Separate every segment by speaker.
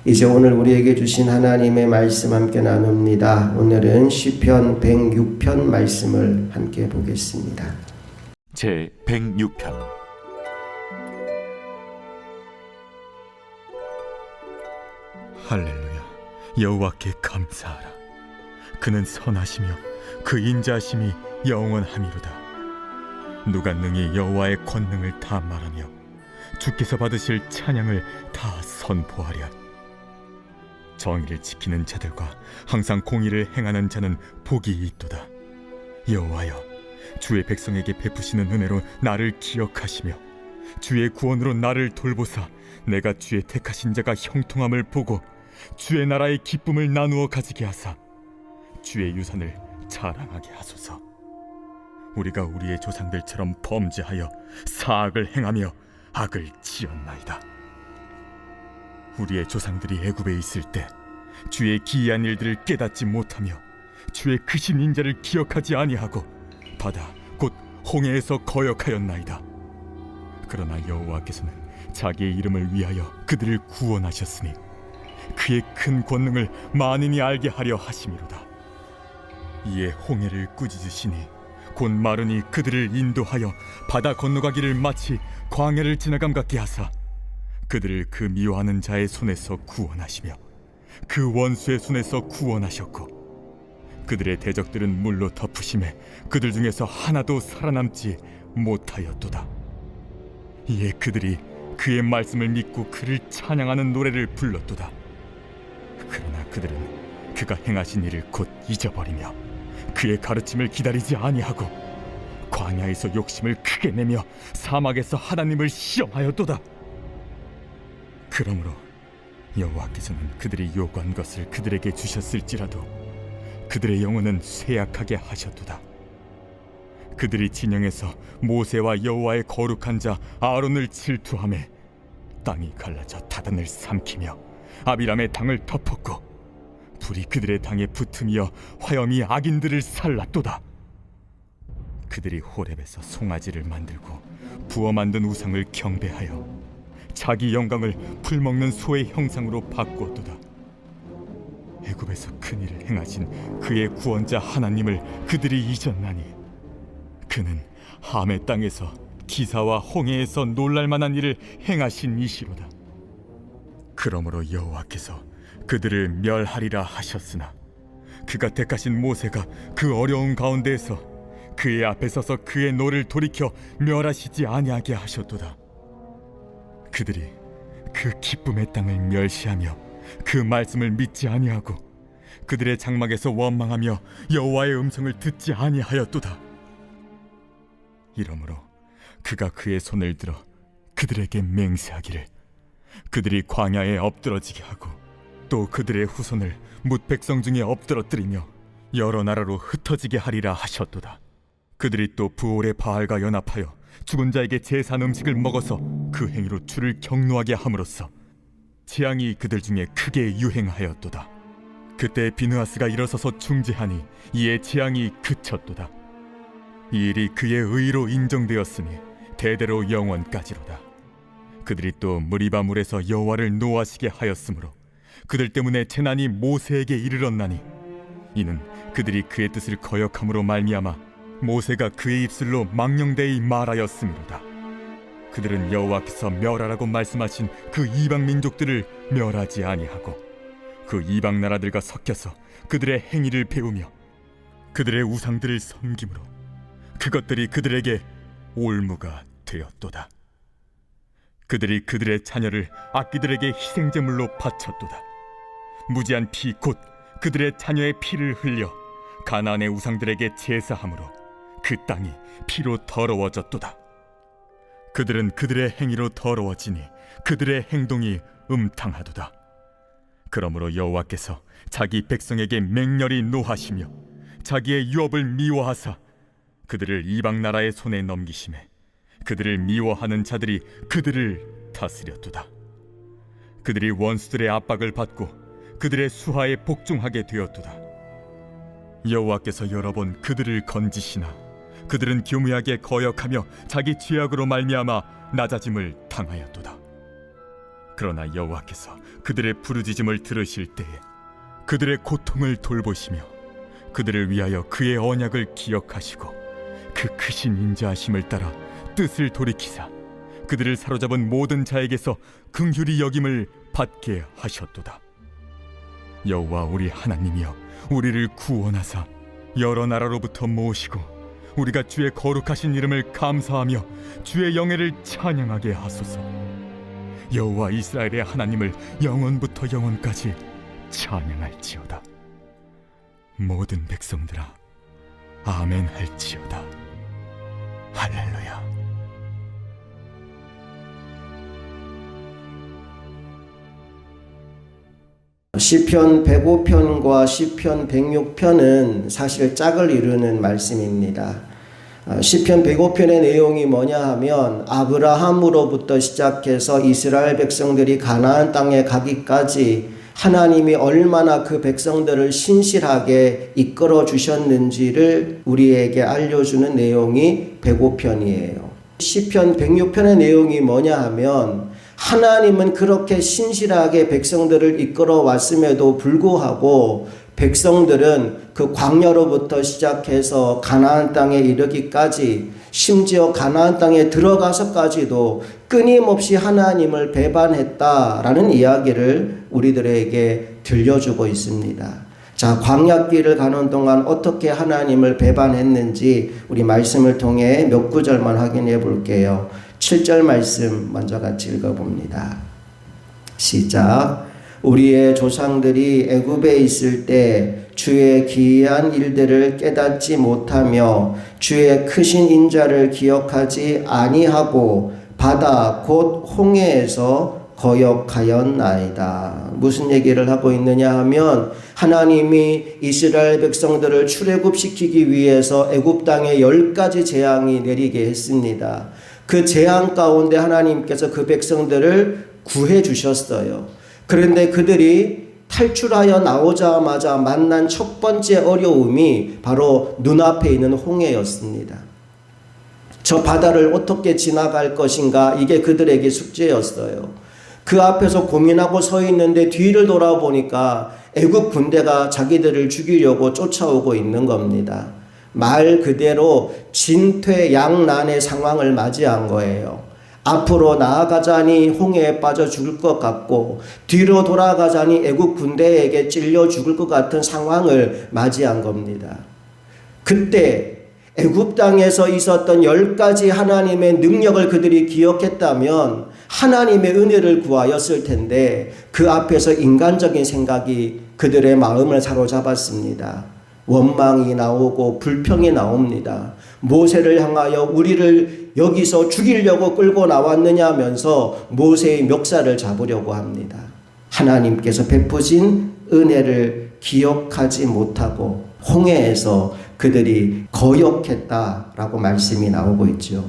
Speaker 1: 이제 오늘 우리에게 주신 하나님의 말씀 함께 나눕니다. 오늘은 시편 106편 말씀을 함께 보겠습니다.
Speaker 2: 제 106편.
Speaker 3: 할렐루야. 여호와께 감사하라. 그는 선하시며 그 인자하심이 영원함이로다. 누가 능히 여호와의 권능을 다 말하며 주께서 받으실 찬양을 다 선포하랴. 정의를 지키는 자들과 항상 공의를 행하는 자는 복이 있도다. 여호와여, 주의 백성에게 베푸시는 은혜로 나를 기억하시며 주의 구원으로 나를 돌보사 내가 주의 택하신 자가 형통함을 보고 주의 나라의 기쁨을 나누어 가지게 하사 주의 유산을 자랑하게 하소서. 우리가 우리의 조상들처럼 범죄하여 사악을 행하며 악을 지었나이다. 우리의 조상들이 애굽에 있을 때 주의 기이한 일들을 깨닫지 못하며 주의 크신 인자를 기억하지 아니하고 바다 곧 홍해에서 거역하였나이다. 그러나 여호와께서는 자기의 이름을 위하여 그들을 구원하셨으니 그의 큰 권능을 만인이 알게 하려 하심이로다. 이에 홍해를 꾸짖으시니 곧 마르니 그들을 인도하여 바다 건너가기를 마치 광야를 지나감 같게 하사 그들을 그 미워하는 자의 손에서 구원하시며 그 원수의 손에서 구원하셨고 그들의 대적들은 물로 덮으심에 그들 중에서 하나도 살아남지 못하였도다. 이에 그들이 그의 말씀을 믿고 그를 찬양하는 노래를 불렀도다. 그러나 그들은 그가 행하신 일을 곧 잊어버리며 그의 가르침을 기다리지 아니하고 광야에서 욕심을 크게 내며 사막에서 하나님을 시험하였도다. 그러므로 여호와께서는 그들이 요구한 것을 그들에게 주셨을지라도 그들의 영혼은 쇠약하게 하셨도다. 그들이 진영에서 모세와 여호와의 거룩한 자 아론을 질투하며 땅이 갈라져 다단을 삼키며 아비람의 당을 덮었고 불이 그들의 당에 붙으며 화염이 악인들을 살랐도다. 그들이 호렙에서 송아지를 만들고 부어 만든 우상을 경배하여 자기 영광을 풀먹는 소의 형상으로 바꾸었도다. 애굽에서 큰 일을 행하신 그의 구원자 하나님을 그들이 잊었나니 그는 함의 땅에서 기사와 홍해에서 놀랄만한 일을 행하신 이시로다. 그러므로 여호와께서 그들을 멸하리라 하셨으나 그가 택하신 모세가 그 어려운 가운데에서 그의 앞에 서서 그의 노를 돌이켜 멸하시지 아니하게 하셨도다. 그들이 그 기쁨의 땅을 멸시하며 그 말씀을 믿지 아니하고 그들의 장막에서 원망하며 여호와의 음성을 듣지 아니하였도다. 이러므로 그가 그의 손을 들어 그들에게 맹세하기를 그들이 광야에 엎드러지게 하고 또 그들의 후손을 뭇 백성 중에 엎드러뜨리며 여러 나라로 흩어지게 하리라 하셨도다. 그들이 또 부올의 바알과 연합하여 죽은 자에게 제사한 음식을 먹어서 그 행위로 주를 경노하게 함으로써 재앙이 그들 중에 크게 유행하였도다. 그때 비느하스가 일어서서 중재하니 이에 재앙이 그쳤도다. 이 일이 그의 의로 인정되었으니 대대로 영원까지로다. 그들이 또 무리바 물에서 여호와를 노하시게 하였으므로 그들 때문에 재난이 모세에게 이르렀나니 이는 그들이 그의 뜻을 거역함으로 말미암아 모세가 그의 입술로 망령되이 말하였음이로다. 그들은 여호와께서 멸하라고 말씀하신 그 이방 민족들을 멸하지 아니하고 그 이방 나라들과 섞여서 그들의 행위를 배우며 그들의 우상들을 섬김으로 그것들이 그들에게 올무가 되었도다. 그들이 그들의 자녀를 악기들에게 희생제물로 바쳤도다. 무지한 피 곧 그들의 자녀의 피를 흘려 가나안의 우상들에게 제사함으로 그 땅이 피로 더러워졌도다. 그들은 그들의 행위로 더러워지니 그들의 행동이 음탕하도다. 그러므로 여호와께서 자기 백성에게 맹렬히 노하시며 자기의 유업을 미워하사 그들을 이방 나라의 손에 넘기심에 그들을 미워하는 자들이 그들을 다스렸도다. 그들이 원수들의 압박을 받고 그들의 수하에 복종하게 되었도다. 여호와께서 여러 번 그들을 건지시나 그들은 교묘하게 거역하며 자기 죄악으로 말미암아 낮아짐을 당하였도다. 그러나 여호와께서 그들의 부르짖음을 들으실 때에 그들의 고통을 돌보시며 그들을 위하여 그의 언약을 기억하시고 그 크신 인자하심을 따라 뜻을 돌이키사 그들을 사로잡은 모든 자에게서 긍휼히 여김을 받게 하셨도다. 여호와 우리 하나님이여, 우리를 구원하사 여러 나라로부터 모으시고 우리가 주의 거룩하신 이름을 감사하며 주의 영예를 찬양하게 하소서. 여호와 이스라엘의 하나님을 영원부터 영원까지 찬양할지어다. 모든 백성들아, 아멘 할지어다. 할렐루야.
Speaker 1: 시편 105편과 시편 106편은 사실 짝을 이루는 말씀입니다. 시편 105편의 내용이 뭐냐 하면 아브라함으로부터 시작해서 이스라엘 백성들이 가나안 땅에 가기까지 하나님이 얼마나 그 백성들을 신실하게 이끌어 주셨는지를 우리에게 알려주는 내용이 105편이에요. 시편 106편의 내용이 뭐냐 하면 하나님은 그렇게 신실하게 백성들을 이끌어 왔음에도 불구하고 백성들은 그 광야로부터 시작해서 가나안 땅에 이르기까지, 심지어 가나안 땅에 들어가서까지도 끊임없이 하나님을 배반했다라는 이야기를 우리들에게 들려주고 있습니다. 자, 광야길을 가는 동안 어떻게 하나님을 배반했는지 우리 말씀을 통해 몇 구절만 확인해 볼게요. 7절 말씀 먼저 같이 읽어봅니다. 시작. 우리의 조상들이 애굽에 있을 때 주의 기이한 일들을 깨닫지 못하며 주의 크신 인자를 기억하지 아니하고 바다 곧 홍해에서 거역하였나이다. 무슨 얘기를 하고 있느냐 하면 하나님이 이스라엘 백성들을 출애굽시키기 위해서 애굽 땅에 10가지 재앙이 내리게 했습니다. 그 재앙 가운데 하나님께서 그 백성들을 구해 주셨어요. 그런데 그들이 탈출하여 나오자마자 만난 첫 번째 어려움이 바로 눈앞에 있는 홍해였습니다. 저 바다를 어떻게 지나갈 것인가, 이게 그들에게 숙제였어요. 그 앞에서 고민하고 서 있는데 뒤를 돌아보니까 애굽 군대가 자기들을 죽이려고 쫓아오고 있는 겁니다. 말 그대로 진퇴양난의 상황을 맞이한 거예요. 앞으로 나아가자니 홍해에 빠져 죽을 것 같고 뒤로 돌아가자니 애국 군대에게 찔려 죽을 것 같은 상황을 맞이한 겁니다. 그때 애굽 땅에서 있었던 10가지 하나님의 능력을 그들이 기억했다면 하나님의 은혜를 구하였을 텐데 그 앞에서 인간적인 생각이 그들의 마음을 사로잡았습니다. 원망이 나오고 불평이 나옵니다. 모세를 향하여 우리를 여기서 죽이려고 끌고 나왔느냐면서 모세의 멱살을 잡으려고 합니다. 하나님께서 베푸신 은혜를 기억하지 못하고 홍해에서 그들이 거역했다라고 말씀이 나오고 있죠.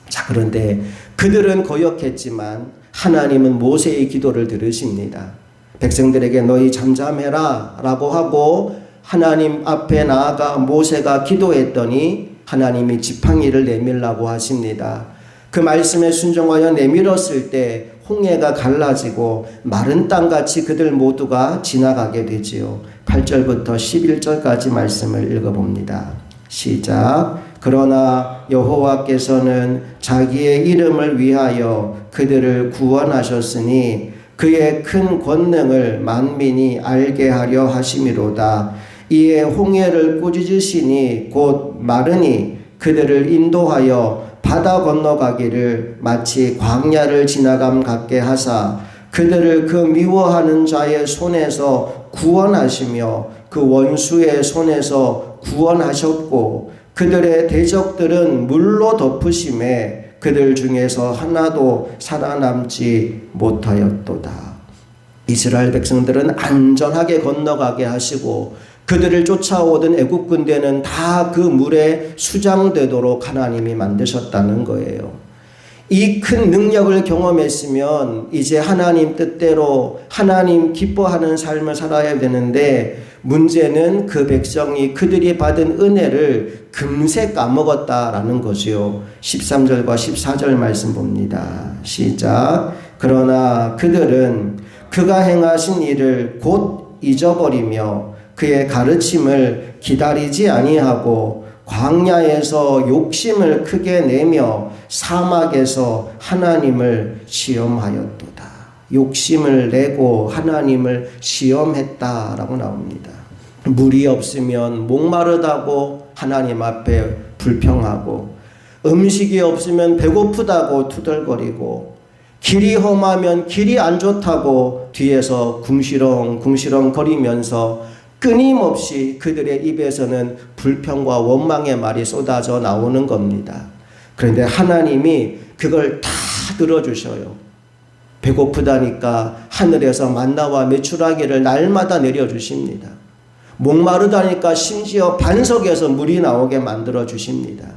Speaker 1: 자, 그런데 그들은 거역했지만 하나님은 모세의 기도를 들으십니다. 백성들에게 너희 잠잠해라 라고 하고 하나님 앞에 나아가 모세가 기도했더니 하나님이 지팡이를 내밀라고 하십니다. 그 말씀에 순종하여 내밀었을 때 홍해가 갈라지고 마른 땅같이 그들 모두가 지나가게 되지요. 8절부터 11절까지 말씀을 읽어봅니다. 시작. 그러나 여호와께서는 자기의 이름을 위하여 그들을 구원하셨으니 그의 큰 권능을 만민이 알게 하려 하심이로다. 이에 홍해를 꾸짖으시니 곧 마르니 그들을 인도하여 바다 건너가기를 마치 광야를 지나감 같게 하사 그들을 그 미워하는 자의 손에서 구원하시며 그 원수의 손에서 구원하셨고 그들의 대적들은 물로 덮으심에 그들 중에서 하나도 살아남지 못하였도다. 이스라엘 백성들은 안전하게 건너가게 하시고 그들을 쫓아오던 애국 군대는 다 그 물에 수장되도록 하나님이 만드셨다는 거예요. 이 큰 능력을 경험했으면 이제 하나님 뜻대로 하나님 기뻐하는 삶을 살아야 되는데 문제는 그 백성이 그들이 받은 은혜를 금세 까먹었다라는 거지요. 13절과 14절 말씀 봅니다. 시작. 그러나 그들은 그가 행하신 일을 곧 잊어버리며 그의 가르침을 기다리지 아니하고 광야에서 욕심을 크게 내며 사막에서 하나님을 시험하였도다. 욕심을 내고 하나님을 시험했다라고 나옵니다. 물이 없으면 목마르다고 하나님 앞에 불평하고, 음식이 없으면 배고프다고 투덜거리고, 길이 험하면 길이 안 좋다고 뒤에서 궁시렁 거리면서 끊임없이 그들의 입에서는 불평과 원망의 말이 쏟아져 나오는 겁니다. 그런데 하나님이 그걸 다 들어주셔요. 배고프다니까 하늘에서 만나와 메추라기를 날마다 내려주십니다. 목마르다니까 심지어 반석에서 물이 나오게 만들어 주십니다.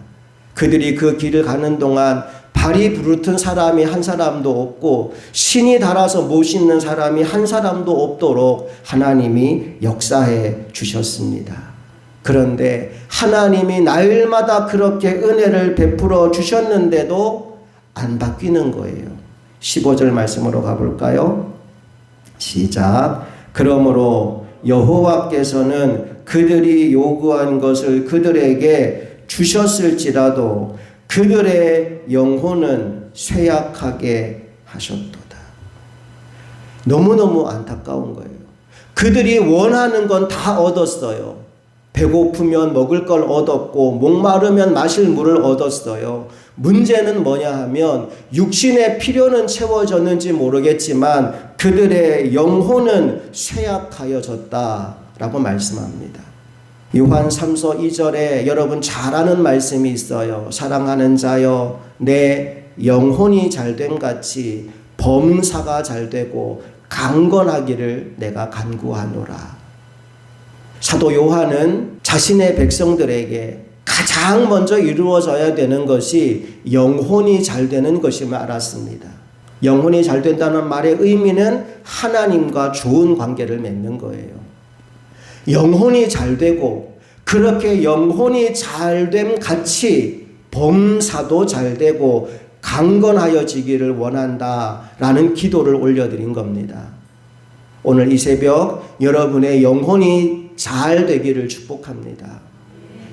Speaker 1: 그들이 그 길을 가는 동안 발이 부르튼 사람이 한 사람도 없고 신이 달아서 못 씻는 사람이 한 사람도 없도록 하나님이 역사해 주셨습니다. 그런데 하나님이 날마다 그렇게 은혜를 베풀어 주셨는데도 안 바뀌는 거예요. 15절 말씀으로 가볼까요? 시작. 그러므로 여호와께서는 그들이 요구한 것을 그들에게 주셨을지라도 그들의 영혼은 쇠약하게 하셨도다. 너무너무 안타까운 거예요. 그들이 원하는 건 다 얻었어요. 배고프면 먹을 걸 얻었고 목마르면 마실 물을 얻었어요. 문제는 뭐냐 하면 육신의 필요는 채워졌는지 모르겠지만 그들의 영혼은 쇠약하여졌다라고 말씀합니다. 요한 3서 2절에 여러분 잘 아는 말씀이 있어요. 사랑하는 자여, 내 영혼이 잘됨 같이 범사가 잘되고 강건하기를 내가 간구하노라. 사도 요한은 자신의 백성들에게 가장 먼저 이루어져야 되는 것이 영혼이 잘 되는 것임을 알았습니다. 영혼이 잘 된다는 말의 의미는 하나님과 좋은 관계를 맺는 거예요. 영혼이 잘 되고 그렇게 영혼이 잘됨 같이 범사도 잘 되고 강건하여지기를 원한다라는 기도를 올려드린 겁니다. 오늘 이 새벽 여러분의 영혼이 잘 되기를 축복합니다.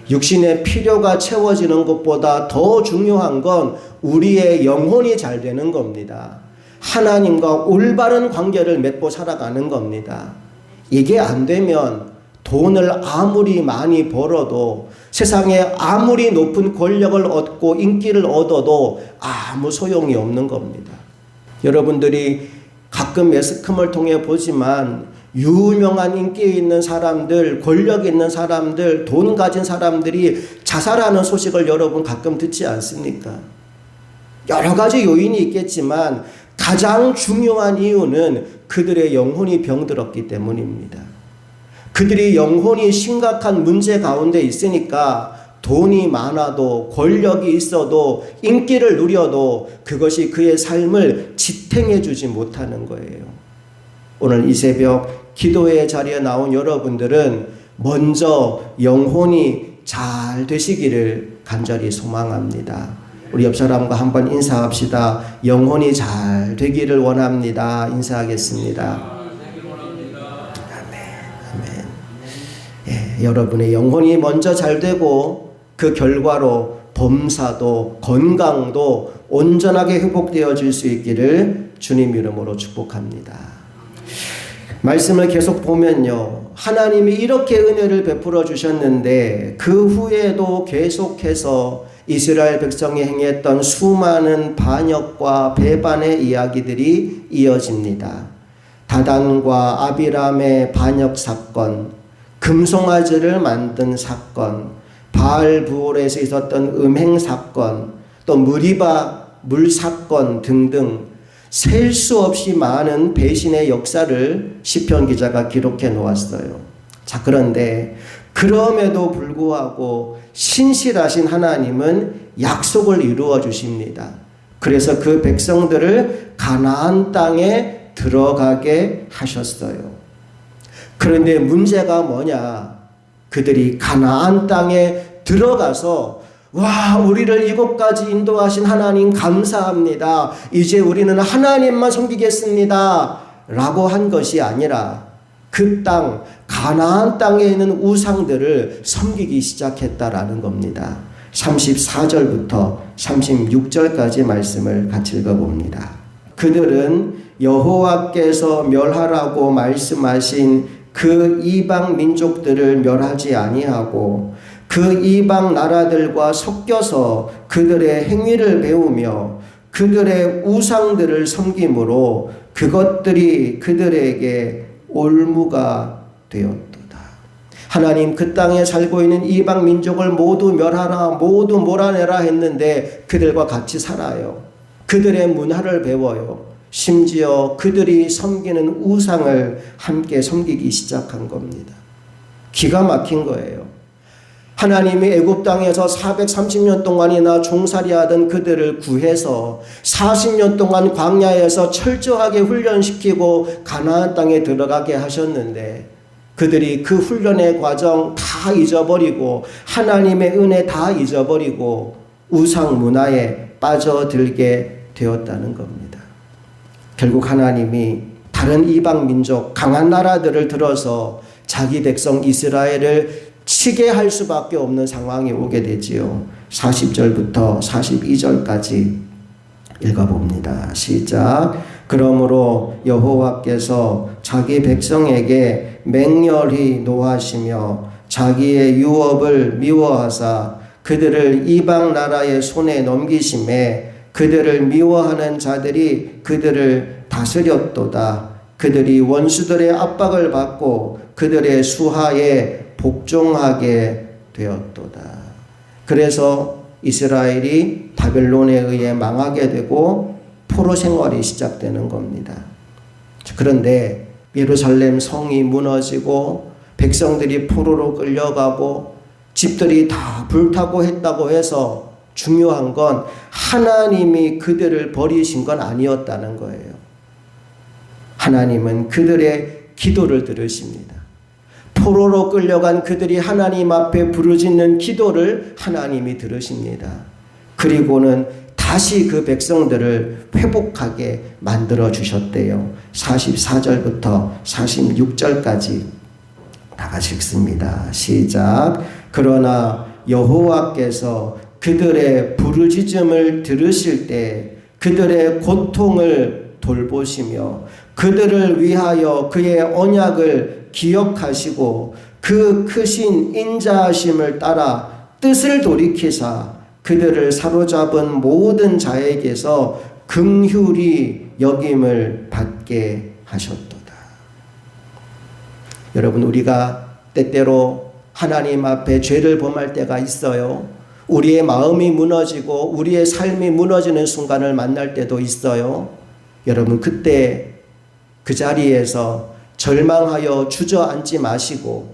Speaker 1: 육신의 필요가 채워지는 것보다 더 중요한 건 우리의 영혼이 잘 되는 겁니다. 하나님과 올바른 관계를 맺고 살아가는 겁니다. 이게 안 되면 돈을 아무리 많이 벌어도 세상에 아무리 높은 권력을 얻고 인기를 얻어도 아무 소용이 없는 겁니다. 여러분들이 가끔 매스컴을 통해 보지만 유명한 인기 있는 사람들, 권력 있는 사람들, 돈 가진 사람들이 자살하는 소식을 여러분 가끔 듣지 않습니까? 여러 가지 요인이 있겠지만 가장 중요한 이유는 그들의 영혼이 병들었기 때문입니다. 그들이 영혼이 심각한 문제 가운데 있으니까 돈이 많아도 권력이 있어도 인기를 누려도 그것이 그의 삶을 지탱해 주지 못하는 거예요. 오늘 이 새벽 기도의 자리에 나온 여러분들은 먼저 영혼이 잘 되시기를 간절히 소망합니다. 우리 옆 사람과 한번 인사합시다. 영혼이 잘 되기를 원합니다. 인사하겠습니다. 여러분의 영혼이 먼저 잘 되고 그 결과로 범사도 건강도 온전하게 회복되어질 수 있기를 주님 이름으로 축복합니다. 말씀을 계속 보면요, 하나님이 이렇게 은혜를 베풀어 주셨는데 그 후에도 계속해서 이스라엘 백성이 행했던 수많은 반역과 배반의 이야기들이 이어집니다. 다단과 아비람의 반역 사건, 금송아지를 만든 사건, 바알부올에서 있었던 음행 사건, 또 무리바 물 사건 등등 셀 수 없이 많은 배신의 역사를 시편 기자가 기록해 놓았어요. 자, 그런데 그럼에도 불구하고 신실하신 하나님은 약속을 이루어 주십니다. 그래서 그 백성들을 가나안 땅에 들어가게 하셨어요. 그런데 문제가 뭐냐? 그들이 가나안 땅에 들어가서 와, 우리를 이곳까지 인도하신 하나님 감사합니다. 이제 우리는 하나님만 섬기겠습니다. 라고 한 것이 아니라 그 땅, 가나안 땅에 있는 우상들을 섬기기 시작했다라는 겁니다. 34절부터 36절까지 말씀을 같이 읽어봅니다. 그들은 여호와께서 멸하라고 말씀하신 그 이방 민족들을 멸하지 아니하고 그 이방 나라들과 섞여서 그들의 행위를 배우며 그들의 우상들을 섬김으로 그것들이 그들에게 올무가 되었도다. 하나님 그 땅에 살고 있는 이방 민족을 모두 멸하라, 모두 몰아내라 했는데 그들과 같이 살아요. 그들의 문화를 배워요. 심지어 그들이 섬기는 우상을 함께 섬기기 시작한 겁니다. 기가 막힌 거예요. 하나님이 애굽 땅에서 430년 동안이나 종살이하던 그들을 구해서 40년 동안 광야에서 철저하게 훈련시키고 가나안 땅에 들어가게 하셨는데 그들이 그 훈련의 과정 다 잊어버리고 하나님의 은혜 다 잊어버리고 우상 문화에 빠져들게 되었다는 겁니다. 결국 하나님이 다른 이방 민족 강한 나라들을 들어서 자기 백성 이스라엘을 치게 할 수밖에 없는 상황이 오게 되지요. 40절부터 42절까지 읽어봅니다. 시작. 그러므로 여호와께서 자기 백성에게 맹렬히 노하시며 자기의 유업을 미워하사 그들을 이방 나라의 손에 넘기심에 그들을 미워하는 자들이 그들을 다스렸도다. 그들이 원수들의 압박을 받고 그들의 수하에 복종하게 되었도다. 그래서 이스라엘이 바벨론에 의해 망하게 되고 포로 생활이 시작되는 겁니다. 그런데 예루살렘 성이 무너지고 백성들이 포로로 끌려가고 집들이 다 불타고 했다고 해서 중요한 건 하나님이 그들을 버리신 건 아니었다는 거예요. 하나님은 그들의 기도를 들으십니다. 포로로 끌려간 그들이 하나님 앞에 부르짖는 기도를 하나님이 들으십니다. 그리고는 다시 그 백성들을 회복하게 만들어 주셨대요. 44절부터 46절까지 다 같이 읽습니다. 시작. 그러나 여호와께서 그들의 부르짖음을 들으실 때 그들의 고통을 돌보시며 그들을 위하여 그의 언약을 기억하시고 그 크신 인자하심을 따라 뜻을 돌이키사 그들을 사로잡은 모든 자에게서 긍휼히 여김을 받게 하셨도다. 여러분, 우리가 때때로 하나님 앞에 죄를 범할 때가 있어요. 우리의 마음이 무너지고 우리의 삶이 무너지는 순간을 만날 때도 있어요. 여러분, 그때 그 자리에서 절망하여 주저앉지 마시고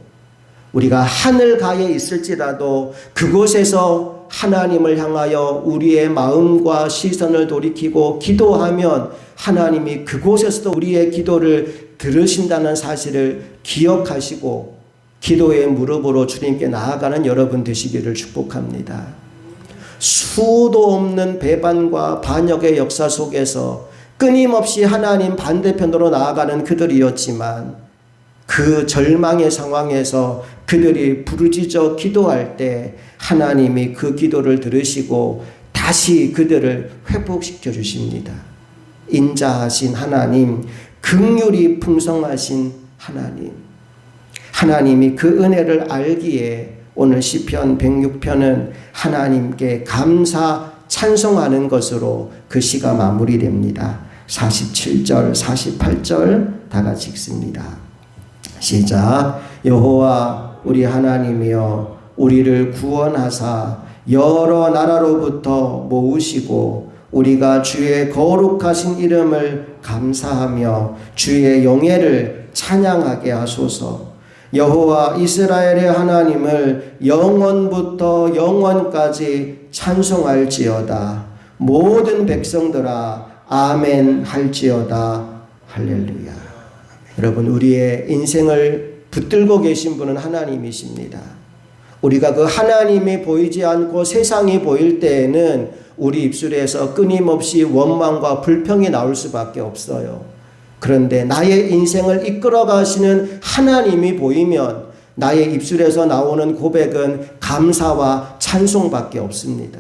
Speaker 1: 우리가 하늘 가에 있을지라도 그곳에서 하나님을 향하여 우리의 마음과 시선을 돌이키고 기도하면 하나님이 그곳에서도 우리의 기도를 들으신다는 사실을 기억하시고 기도의 무릎으로 주님께 나아가는 여러분 되시기를 축복합니다. 수도 없는 배반과 반역의 역사 속에서 끊임없이 하나님 반대편으로 나아가는 그들이었지만 그 절망의 상황에서 그들이 부르짖어 기도할 때 하나님이 그 기도를 들으시고 다시 그들을 회복시켜 주십니다. 인자하신 하나님, 긍휼이 풍성하신 하나님, 하나님이 그 은혜를 알기에 오늘 시편 106편은 하나님께 감사 찬송하는 것으로 그 시가 마무리됩니다. 47절, 48절 다 같이 읽습니다. 시작. 여호와 우리 하나님이여 우리를 구원하사 여러 나라로부터 모으시고 우리가 주의 거룩하신 이름을 감사하며 주의 영예를 찬양하게 하소서. 여호와 이스라엘의 하나님을 영원부터 영원까지 찬송할지어다. 모든 백성들아 아멘 할지어다. 할렐루야. 여러분, 우리의 인생을 붙들고 계신 분은 하나님이십니다. 우리가 그 하나님이 보이지 않고 세상이 보일 때에는 우리 입술에서 끊임없이 원망과 불평이 나올 수밖에 없어요. 그런데 나의 인생을 이끌어 가시는 하나님이 보이면 나의 입술에서 나오는 고백은 감사와 찬송밖에 없습니다.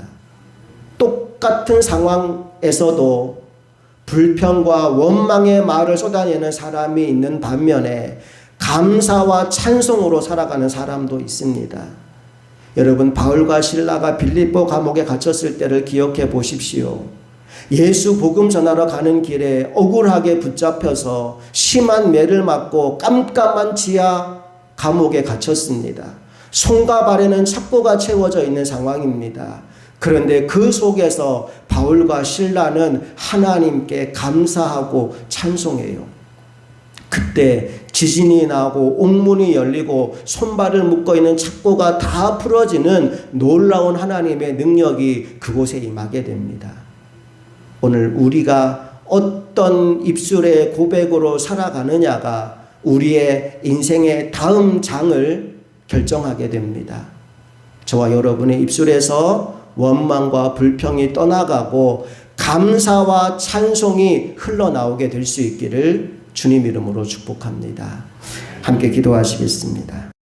Speaker 1: 똑같은 상황에서도 불평과 원망의 말을 쏟아내는 사람이 있는 반면에 감사와 찬송으로 살아가는 사람도 있습니다. 여러분, 바울과 실라가 빌립보 감옥에 갇혔을 때를 기억해 보십시오. 예수 복음 전하러 가는 길에 억울하게 붙잡혀서 심한 매를 맞고 깜깜한 지하 감옥에 갇혔습니다. 손과 발에는 첩보가 채워져 있는 상황입니다. 그런데 그 속에서 바울과 실라는 하나님께 감사하고 찬송해요. 그때 지진이 나고 옥문이 열리고 손발을 묶어 있는 첩보가 다 풀어지는 놀라운 하나님의 능력이 그곳에 임하게 됩니다. 오늘 우리가 어떤 입술의 고백으로 살아가느냐가 우리의 인생의 다음 장을 결정하게 됩니다. 저와 여러분의 입술에서 원망과 불평이 떠나가고 감사와 찬송이 흘러나오게 될 수 있기를 주님 이름으로 축복합니다. 함께 기도하시겠습니다.